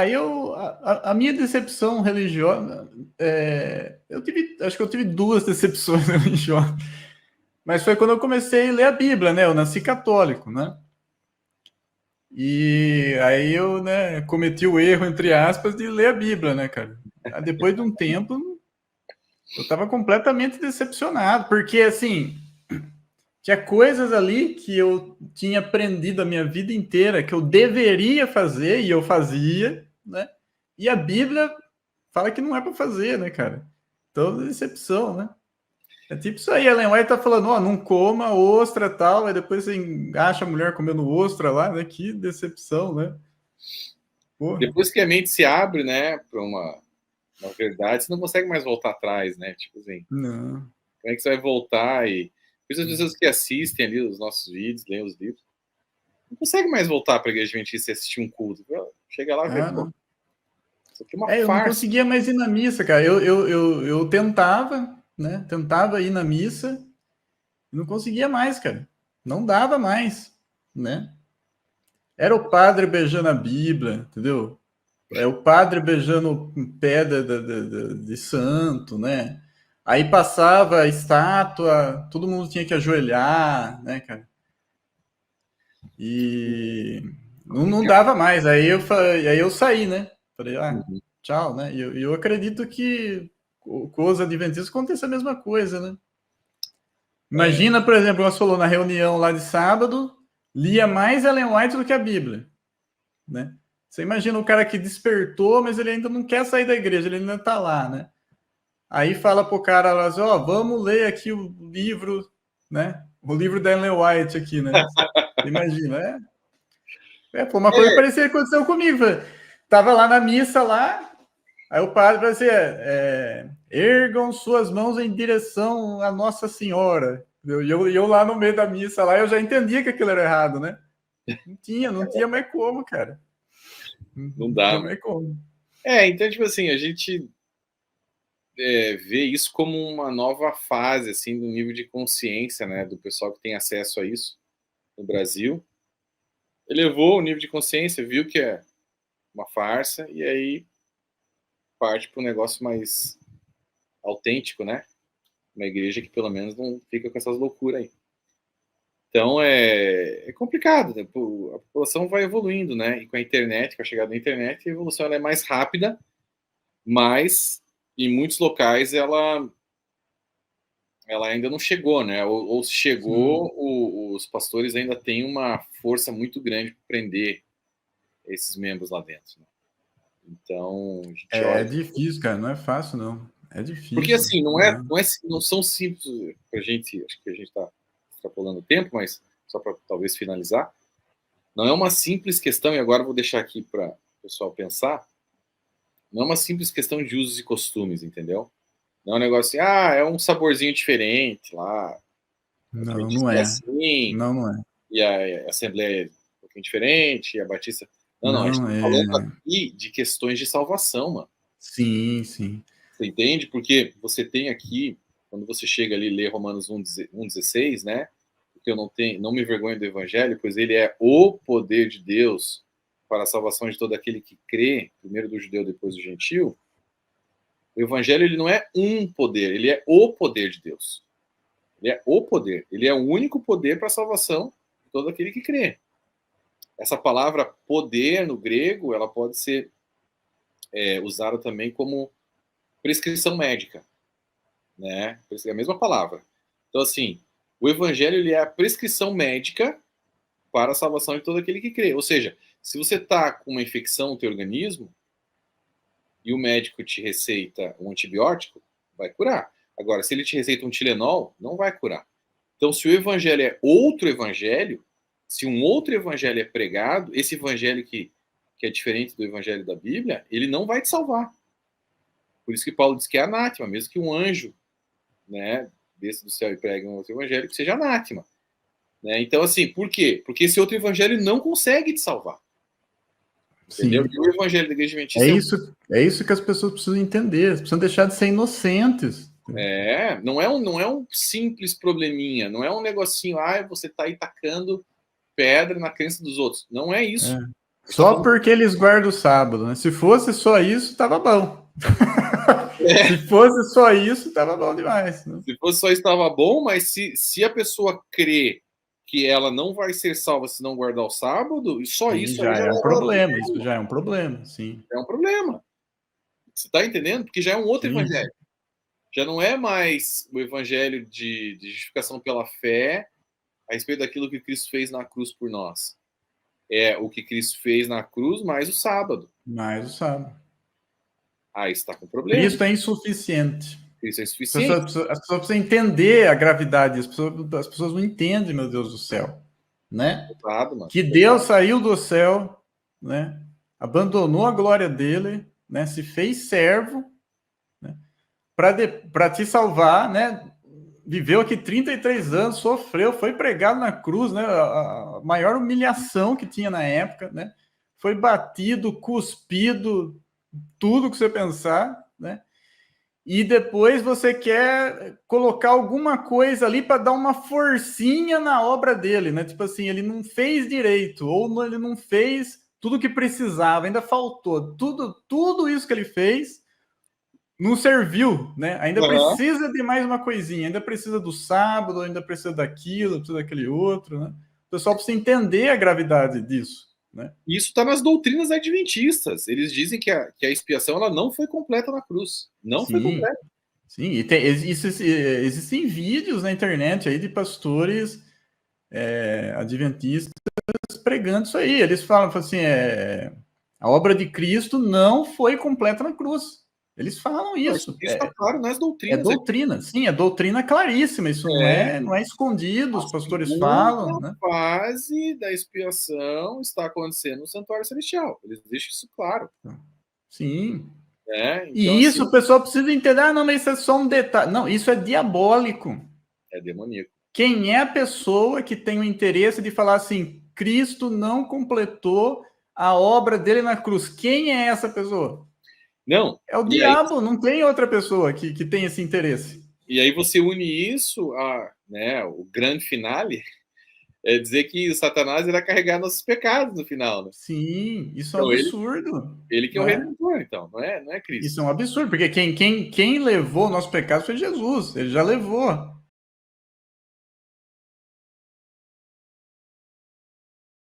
A minha decepção religiosa, acho que eu tive duas decepções religiosas, mas foi quando eu comecei a ler a Bíblia, né? Eu nasci católico, né? E aí eu, né, cometi o erro, entre aspas, de ler a Bíblia, né, cara? Aí depois de um tempo, eu estava completamente decepcionado, porque, assim, tinha coisas ali que eu tinha aprendido a minha vida inteira, que eu deveria fazer, e eu fazia, né? E a Bíblia fala que não é para fazer, né, cara? Então, decepção, né? É tipo isso aí, a Ellen White tá falando, ó, não coma ostra e tal, aí depois você acha a mulher comendo ostra lá, né? Que decepção, né? Porra. Depois que a mente se abre, né, para uma verdade, você não consegue mais voltar atrás, né? Tipo assim, Não. como é que você vai voltar e... Por isso as pessoas que assistem ali os nossos vídeos, leem os livros, não consegue mais voltar para a igreja adventista e assistir um culto. Chega lá e vê, pô, Não. isso aqui é uma Eu não farsa. conseguia mais ir na missa, cara. Eu tentava, né? Tentava ir na missa, não conseguia mais, cara. Não dava mais, né? Era o padre beijando a Bíblia, entendeu? É o padre beijando o pé de santo, né? Aí passava a estátua, todo mundo tinha que ajoelhar, né, cara? E não Complicado. dava mais. Aí eu saí, né? Falei, Uhum. tchau, né? E eu acredito que com os adventistas aconteça a mesma coisa, né? É, Imagina, por exemplo, nós falou na reunião lá de sábado, lia mais Ellen White do que a Bíblia, né? Você imagina o cara que despertou, mas ele ainda não quer sair da igreja, ele ainda tá lá, né? Aí fala pro cara lá, assim, ó, vamos ler aqui o livro, né? O livro da Ellen White aqui, né? Imagina, foi uma coisa parecida que aconteceu comigo. Tava lá na missa lá, aí o padre vai dizer, ergam suas mãos em direção à Nossa Senhora. E eu lá no meio da missa lá, eu já entendia que aquilo era errado, né? Não tinha mais como, cara. não Não tinha dava. mais como. Então, tipo assim, a gente vê isso como uma nova fase, assim, do nível de consciência, né, do pessoal que tem acesso a isso no Brasil. Elevou o nível de consciência, viu que é uma farsa, e aí parte para um negócio mais autêntico, né? Uma igreja que pelo menos não fica com essas loucuras aí. Então é complicado, né? A população vai evoluindo, né? E com a internet, com a chegada da internet, a evolução ela é mais rápida, mas em muitos locais ela ainda não chegou, né? Ou se chegou, Sim. os pastores ainda têm uma força muito grande para prender esses membros lá dentro. Né? Então a gente É olha. difícil, cara. Não é fácil, não. É Porque difícil. assim, Né? não são simples para a gente, acho que a gente está extrapolando o tempo, mas só para talvez finalizar, não é uma simples questão, e agora eu vou deixar aqui para o pessoal pensar, não é uma simples questão de usos e costumes, entendeu? Não é um negócio assim, é um saborzinho diferente lá, a Não, não Adventista é é. assim, Não, não é. e a Assembleia é um pouquinho diferente, e a Batista... Não, a gente Não está é. falando aqui de questões de salvação, mano. Sim, sim. Você entende? Porque você tem aqui, quando você chega ali e lê Romanos 1,16, né? Porque eu não me vergonho do Evangelho, pois ele é o poder de Deus para a salvação de todo aquele que crê, primeiro do judeu, depois do gentil. O Evangelho ele não é um poder, ele é o poder de Deus. Ele é o poder, ele é o único poder para a salvação de todo aquele que crê. Essa palavra poder no grego, ela pode ser usada também como prescrição médica, né? É a mesma palavra. Então, assim, o evangelho ele é a prescrição médica para a salvação de todo aquele que crê. Ou seja, se você está com uma infecção no teu organismo e o médico te receita um antibiótico, vai curar. Agora, se ele te receita um Tilenol, não vai curar. Então, se o evangelho é outro evangelho, se um outro evangelho é pregado, esse evangelho que é diferente do evangelho da Bíblia, ele não vai te salvar. Por isso que Paulo diz que é anátema, mesmo que um anjo, né, desse do céu e pregue um outro evangelho, que seja anátema. Né? Então, assim, por quê? Porque esse outro evangelho não consegue te salvar. Entendeu? Sim. E o evangelho da igreja adventista É isso que as pessoas precisam entender. Elas precisam deixar de ser inocentes. não é um simples probleminha, não é um negocinho, você está aí tacando pedra na crença dos outros. Não é É. isso. Só porque eles guardam o sábado, né? Se fosse só isso, tava bom. Se fosse só isso, tava bom demais. Né? Se fosse só isso, tava bom, mas se a pessoa crê que ela não vai ser salva se não guardar o sábado, só sim, isso já aí é um problema. Isso já é um problema, sim. É um problema. Você tá entendendo? Porque já é um outro sim. evangelho. Já não é mais o evangelho de justificação pela fé a respeito daquilo que Cristo fez na cruz por nós. É o que Cristo fez na cruz mais o sábado. Mais o sábado. Aí está com problema. Cristo é insuficiente. Cristo é insuficiente. As pessoas precisam entender a gravidade. As pessoas não entendem, meu Deus do céu. Né? Que Deus saiu do céu, né? Abandonou a glória dele, né? Se fez servo, né? Para te salvar, né? Viveu aqui 33 anos, sofreu, foi pregado na cruz, né? A maior humilhação que tinha na época, né? Foi batido, cuspido, tudo que você pensar, né? E depois você quer colocar alguma coisa ali para dar uma forcinha na obra dele, né? Tipo assim, ele não fez direito, ou ele não fez tudo o que precisava, ainda faltou. Tudo isso que ele fez não serviu, né? Ainda precisa de mais uma coisinha, ainda precisa do sábado, ainda precisa daquilo, precisa daquele outro, né? O pessoal precisa entender a gravidade disso. Né? Isso está nas doutrinas adventistas. Eles dizem que a expiação ela não foi completa na cruz. Não foi completa. Sim, e existem vídeos na internet aí de pastores adventistas pregando isso aí. Eles falam assim, a obra de Cristo não foi completa na cruz. Eles falam isso. Isso está claro nas doutrinas. É doutrina, sim, é doutrina claríssima. Isso não é escondido, os pastores falam. Né? A fase da expiação está acontecendo no santuário celestial. Eles deixam isso claro. Sim. Então, e isso assim, o pessoal precisa entender. Ah, não, mas isso é só um detalhe. Não, isso é diabólico. É demoníaco. Quem é a pessoa que tem o interesse de falar assim, Cristo não completou a obra dele na cruz? Quem é essa pessoa? Não. É o diabo, não tem outra pessoa que tem esse interesse. E aí você une isso a, né, o grande finale, é dizer que o Satanás irá carregar nossos pecados no final. Né? Sim, isso então, é um absurdo. Ele que é o Redentor, então, não é Cristo. Isso é um absurdo, porque quem levou o nosso pecado foi Jesus, ele já levou.